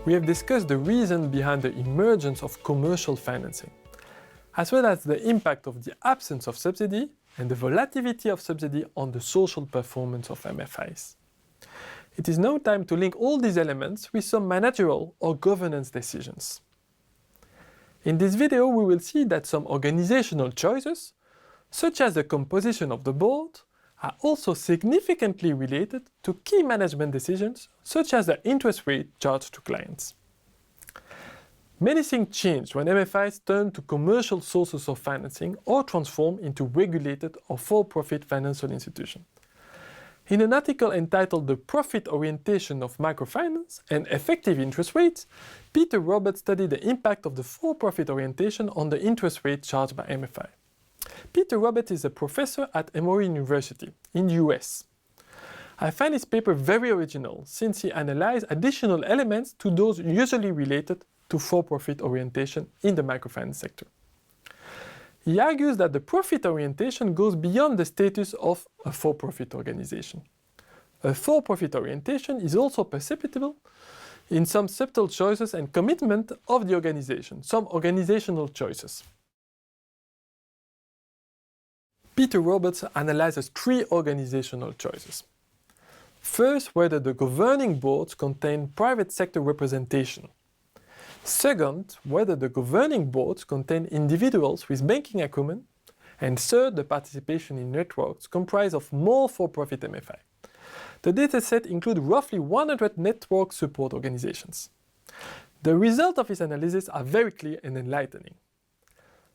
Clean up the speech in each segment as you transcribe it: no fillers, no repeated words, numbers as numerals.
we have discussed the reason behind the emergence of commercial financing, as well as the impact of the absence of subsidy and the volatility of subsidy on the social performance of MFIs. It is now time to link all these elements with some managerial or governance decisions. In this video, we will see that some organizational choices, such as the composition of the board, are also significantly related to key management decisions, such as the interest rate charged to clients. Many things changed when MFIs turned to commercial sources of financing or transformed into regulated or for-profit financial institutions. In an article entitled The Profit Orientation of Microfinance and Effective Interest Rates, Peter Roberts studied the impact of the for-profit orientation on the interest rate charged by MFI. Peter Roberts is a professor at Emory University in the US. I find his paper very original since he analyzed additional elements to those usually related to for-profit orientation in the microfinance sector. He argues that the profit orientation goes beyond the status of a for-profit organization. A for-profit orientation is also perceptible in some subtle choices and commitment of the organization, some organizational choices. Peter Roberts analyzes three organizational choices. First, whether the governing boards contain private sector representation. Second, whether the governing boards contain individuals with banking acumen. And third, the participation in networks comprised of more for-profit MFI. The dataset includes roughly 100 network support organizations. The results of his analysis are very clear and enlightening.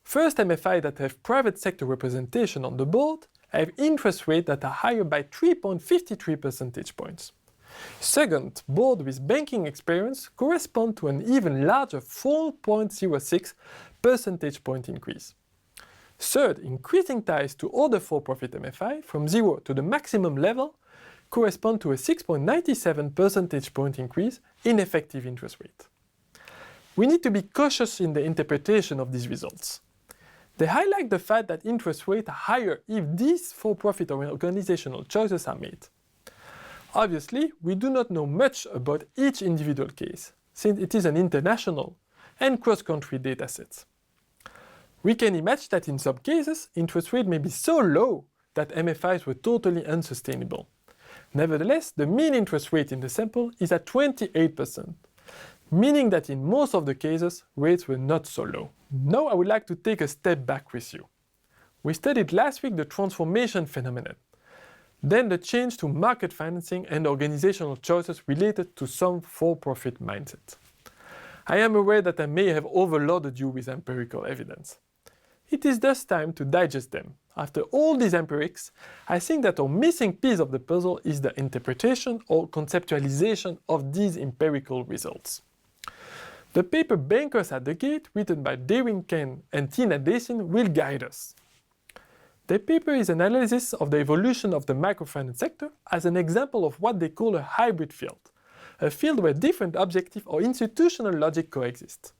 First, MFI that have private sector representation on the board have interest rates that are higher by 3.53 percentage points. Second, board with banking experience correspond to an even larger 4.06 percentage point increase. Third, increasing ties to other for-profit MFI from 0 to the maximum level correspond to a 6.97 percentage point increase in effective interest rate. We need to be cautious in the interpretation of these results. They highlight the fact that interest rates are higher if these for-profit organizational choices are made. Obviously, we do not know much about each individual case, since it is an international and cross-country dataset. We can imagine that in some cases, interest rates may be so low that MFIs were totally unsustainable. Nevertheless, the mean interest rate in the sample is at 28%, meaning that in most of the cases, rates were not so low. Now I would like to take a step back with you. We studied last week the transformation phenomenon, then the change to market financing and organizational choices related to some for-profit mindset. I am aware that I may have overloaded you with empirical evidence. It is thus time to digest them. After all these empirics, I think that our missing piece of the puzzle is the interpretation or conceptualization of these empirical results. The paper Bankers at the Gate, written by Darwin Kent and Tina Desin, will guide us. The paper is an analysis of the evolution of the microfinance sector as an example of what they call a hybrid field, a field where different objective or institutional logic coexist.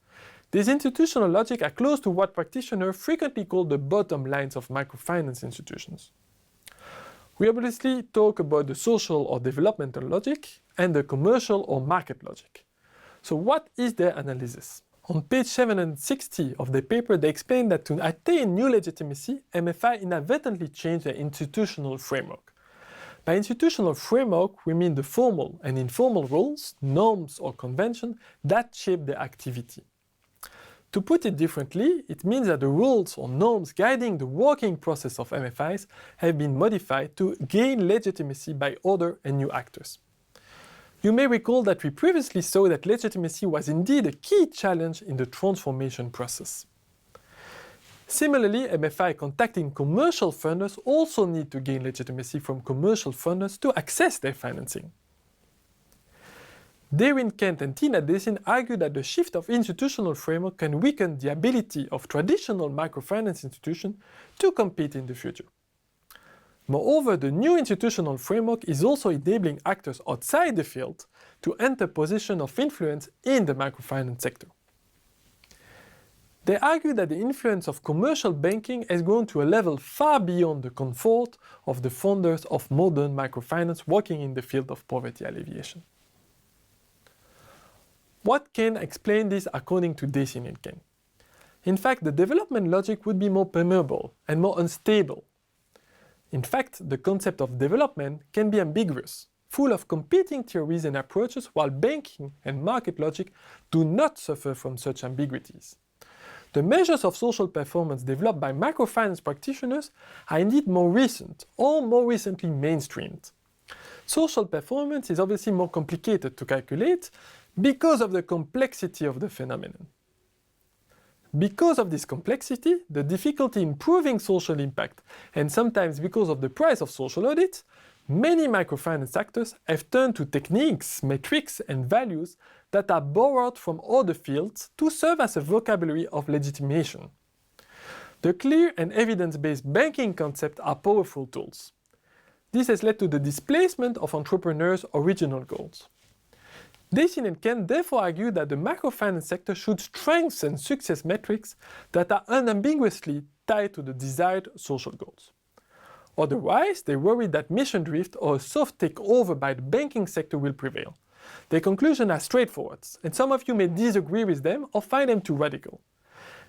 These institutional logic are close to what practitioners frequently call the bottom lines of microfinance institutions. We obviously talk about the social or developmental logic and the commercial or market logic. So what is their analysis? On page 760 of the paper, they explain that to attain new legitimacy, MFI inadvertently changed their institutional framework. By institutional framework, we mean the formal and informal rules, norms or conventions that shape their activity. To put it differently, it means that the rules or norms guiding the working process of MFIs have been modified to gain legitimacy by other and new actors. You may recall that we previously saw that legitimacy was indeed a key challenge in the transformation process. Similarly, MFI contacting commercial funders also need to gain legitimacy from commercial funders to access their financing. Darwin Kent and Tina Desin argue that the shift of institutional framework can weaken the ability of traditional microfinance institutions to compete in the future. Moreover, the new institutional framework is also enabling actors outside the field to enter positions of influence in the microfinance sector. They argue that the influence of commercial banking has grown to a level far beyond the comfort of the founders of modern microfinance working in the field of poverty alleviation. What can explain this according to Daisy and Ken? In fact, the development logic would be more permeable and more unstable. In fact, the concept of development can be ambiguous, full of competing theories and approaches, while banking and market logic do not suffer from such ambiguities. The measures of social performance developed by microfinance practitioners are indeed more recent, or more recently mainstreamed. Social performance is obviously more complicated to calculate because of the complexity of the phenomenon. Because of this complexity, the difficulty in proving social impact, and sometimes because of the price of social audit, many microfinance actors have turned to techniques, metrics, and values that are borrowed from other fields to serve as a vocabulary of legitimation. The clear and evidence-based banking concepts are powerful tools. This has led to the displacement of entrepreneurs' original goals. Daisy and Ken therefore argue that the microfinance sector should strengthen success metrics that are unambiguously tied to the desired social goals. Otherwise, they worry that mission drift or a soft takeover by the banking sector will prevail. Their conclusions are straightforward, and some of you may disagree with them or find them too radical.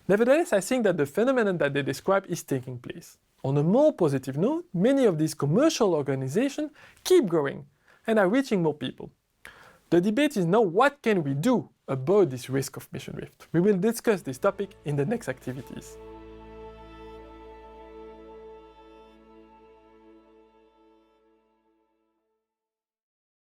Nevertheless, I think that the phenomenon that they describe is taking place. On a more positive note, many of these commercial organizations keep growing and are reaching more people. The debate is now what can we do about this risk of mission drift. We will discuss this topic in the next activities.